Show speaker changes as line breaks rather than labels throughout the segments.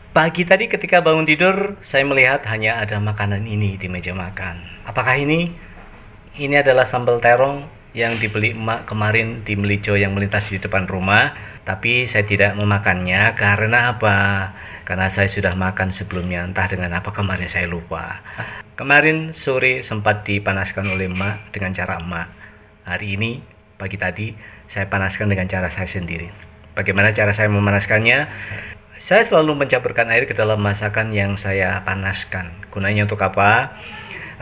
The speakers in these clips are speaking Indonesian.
Pagi tadi ketika bangun tidur, saya melihat hanya ada makanan ini di meja makan. Apakah ini? Ini adalah sambal terong yang dibeli emak kemarin di Melijo yang melintas di depan rumah. Tapi saya tidak memakannya karena apa? Karena saya sudah makan sebelumnya, entah dengan apa kemarin saya lupa. Kemarin sore sempat dipanaskan oleh emak dengan cara emak. Hari ini, pagi tadi, saya panaskan dengan cara saya sendiri. Bagaimana cara saya memanaskannya? Saya selalu mencampurkan air ke dalam masakan yang saya panaskan. Gunanya untuk apa?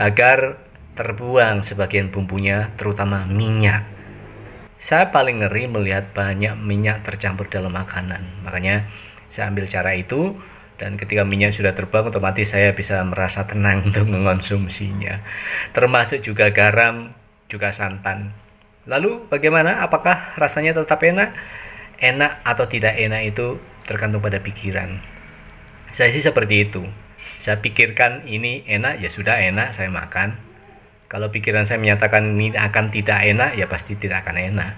Agar terbuang sebagian bumbunya, terutama minyak. Saya paling ngeri melihat banyak minyak tercampur dalam makanan. Makanya saya ambil cara itu, dan ketika minyak sudah terbuang, otomatis saya bisa merasa tenang untuk mengonsumsinya. Termasuk juga garam, juga santan. Lalu bagaimana? Apakah rasanya tetap enak? Enak atau tidak enak itu tergantung pada pikiran. Saya sih seperti itu. Saya pikirkan ini enak, ya sudah enak, saya makan. Kalau pikiran saya menyatakan ini akan tidak enak, ya pasti tidak akan enak.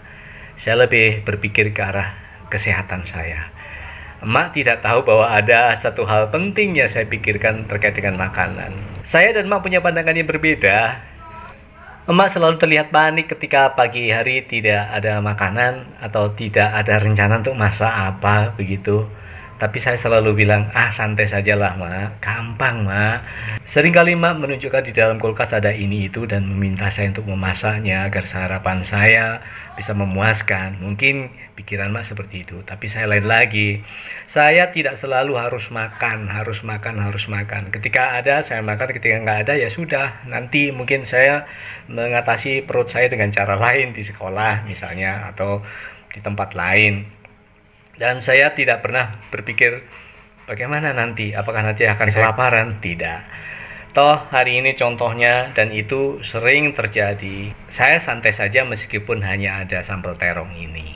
Saya lebih berpikir ke arah kesehatan saya. Emak tidak tahu bahwa ada satu hal penting yang saya pikirkan terkait dengan makanan. Saya dan emak punya pandangan yang berbeda. Emak selalu terlihat panik ketika pagi hari tidak ada makanan atau tidak ada rencana untuk masak apa begitu. Tapi saya selalu bilang, santai sajalah mak, gampang mak. Seringkali mak menunjukkan di dalam kulkas ada ini itu dan meminta saya untuk memasaknya agar sarapan saya bisa memuaskan. Mungkin pikiran mak seperti itu, tapi saya lain lagi. Saya tidak selalu harus makan, harus makan, harus makan. Ketika ada saya makan, ketika nggak ada ya sudah. Nanti mungkin saya mengatasi perut saya dengan cara lain di sekolah misalnya atau di tempat lain. Dan saya tidak pernah berpikir bagaimana nanti, apakah nanti akan kelaparan? Tidak. Toh hari ini contohnya dan itu sering terjadi. Saya santai saja meskipun hanya ada sambal terong ini.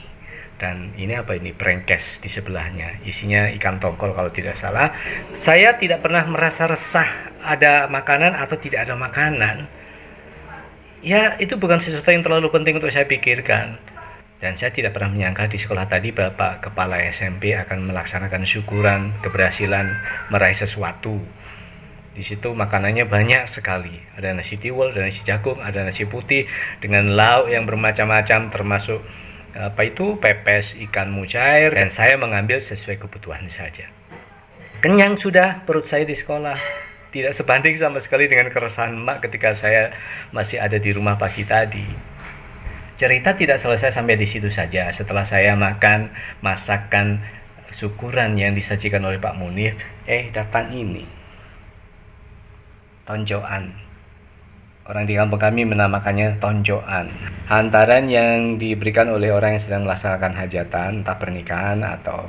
Dan ini apa ini? Brengkes di sebelahnya. Isinya ikan tongkol kalau tidak salah. Saya tidak pernah merasa resah ada makanan atau tidak ada makanan. Ya, itu bukan sesuatu yang terlalu penting untuk saya pikirkan. Dan saya tidak pernah menyangka di sekolah tadi Bapak Kepala SMP akan melaksanakan syukuran keberhasilan meraih sesuatu. Di situ makanannya banyak sekali. Ada nasi tiwul, ada nasi jagung, ada nasi putih dengan lauk yang bermacam-macam termasuk pepes ikan mujair, dan saya mengambil sesuai kebutuhan saja. Kenyang sudah perut saya di sekolah. Tidak sebanding sama sekali dengan keresahan emak ketika saya masih ada di rumah pagi tadi. Cerita tidak selesai sampai di situ saja. Setelah saya makan masakan syukuran yang disajikan oleh Pak Munif, datang ini. Tonjoan. Orang di kampung kami menamakannya tonjoan. Hantaran yang diberikan oleh orang yang sedang melaksanakan hajatan, entah pernikahan atau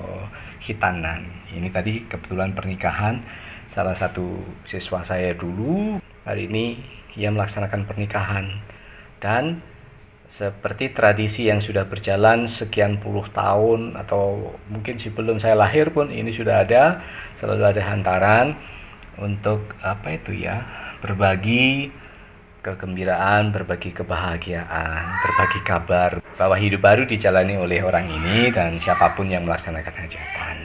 khitanan. Ini tadi kebetulan pernikahan salah satu siswa saya dulu. Hari ini ia melaksanakan pernikahan. Dan seperti tradisi yang sudah berjalan sekian puluh tahun atau mungkin sebelum saya lahir pun ini sudah ada, selalu ada hantaran untuk berbagi kegembiraan, berbagi kebahagiaan, berbagi kabar bahwa hidup baru dijalani oleh orang ini dan siapapun yang melaksanakan hajatan.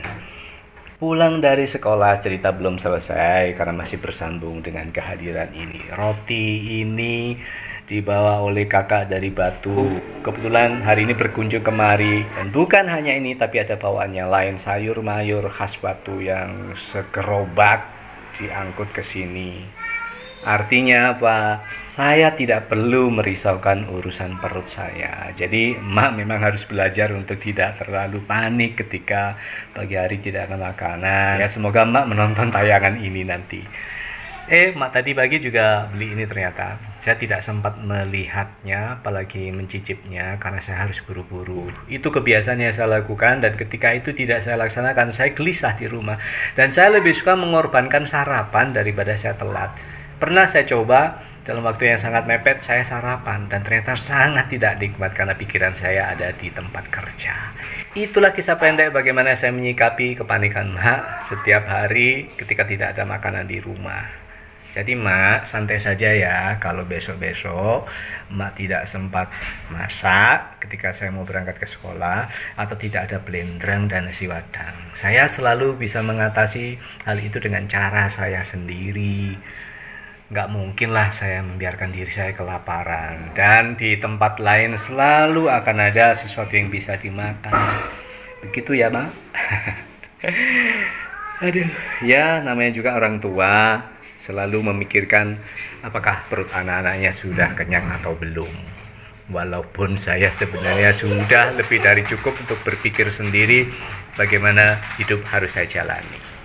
Pulang dari sekolah, cerita belum selesai karena masih bersambung dengan kehadiran ini. Roti ini dibawa oleh kakak dari Batu. Kebetulan hari ini berkunjung kemari. Dan bukan hanya ini, tapi ada bawaan yang lain. Sayur mayur khas Batu yang segerobak diangkut ke sini. Artinya apa? Saya tidak perlu merisaukan urusan perut saya. Jadi emak memang harus belajar untuk tidak terlalu panik ketika pagi hari tidak ada makanan. Ya semoga emak menonton tayangan ini nanti. Emak tadi pagi juga beli ini ternyata. Saya tidak sempat melihatnya, apalagi mencicipnya karena saya harus buru-buru. Itu kebiasaan yang saya lakukan dan ketika itu tidak saya laksanakan, saya gelisah di rumah. Dan saya lebih suka mengorbankan sarapan daripada saya telat. Pernah saya coba dalam waktu yang sangat mepet saya sarapan dan ternyata sangat tidak nikmat karena pikiran saya ada di tempat kerja. Itulah kisah pendek bagaimana saya menyikapi kepanikan emak setiap hari ketika tidak ada makanan di rumah. Jadi Mak, santai saja ya kalau besok-besok Mak tidak sempat masak ketika saya mau berangkat ke sekolah atau tidak ada belendrang dan nasi wadang. Saya selalu bisa mengatasi hal itu dengan cara saya sendiri. Nggak mungkin lah saya membiarkan diri saya kelaparan. Dan di tempat lain selalu akan ada sesuatu yang bisa dimakan. Begitu ya Mak? Aduh, ya namanya juga orang tua selalu memikirkan apakah perut anak-anaknya sudah kenyang atau belum. Walaupun saya sebenarnya sudah lebih dari cukup untuk berpikir sendiri bagaimana hidup harus saya jalani.